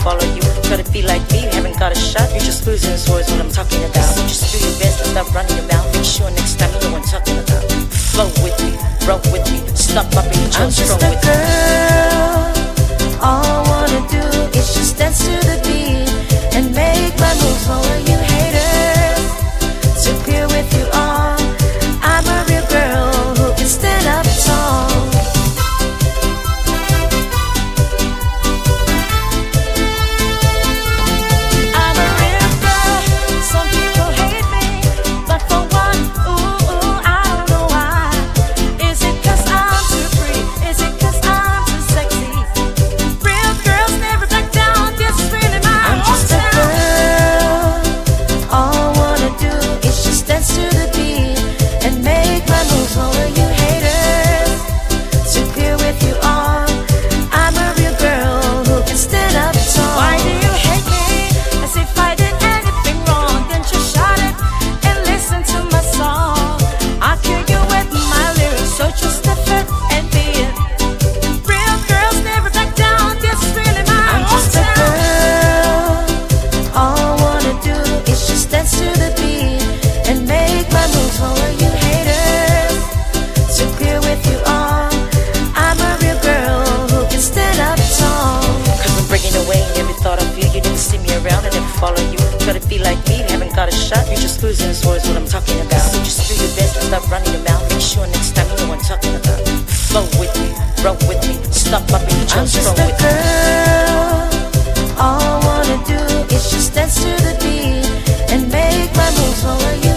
follow you. Try to be like me, you haven't got a shot. You're just losing words what I'm talking about. So just do your best and stop running your mouth. Make sure next time you know what I'm talking about. Flow with me, roll with me, stop popping your I'm chest, just roll a with me. girl. All I wanna do is just dance to the beat and make my moves for all you haters. To clear with you all, I'm a real girl who can stand up tall. I'm a real girl. Some people hate me, but for one, ooh, I don't know why. Is it 'cause I'm too free? Is it 'cause I'm too sexy? Real girls never back down. This is really my I'm just a hometown. girl. All I wanna do is just dance to the beat and make my moves for all you haters. To clear with you all, I'm a real girl who can stand up tall. Why do you hate me? As if I did anything wrong. Then just shout it and listen to my song. I'll kill you with my lyrics, so just step it and be it. Real girls never back down. This is really my I'm just a hometown. girl. All I wanna do is just dance to the beat and make my moves for all you haters. To clear with you all, I'm a real girl who can stand up tall. Cause I'm breaking away in every thought of you. You didn't see me around and never follow you. Try to be like me, you haven't got a shot. You're just losing words what I'm talking about. So just do your best and stop running your mouth. Make sure next time you know what I'm talking about. Flow with me, roll with me, stop popping your I'm chest, just roll a with me. girl. All I wanna do is just dance to the beat and make my moves for all you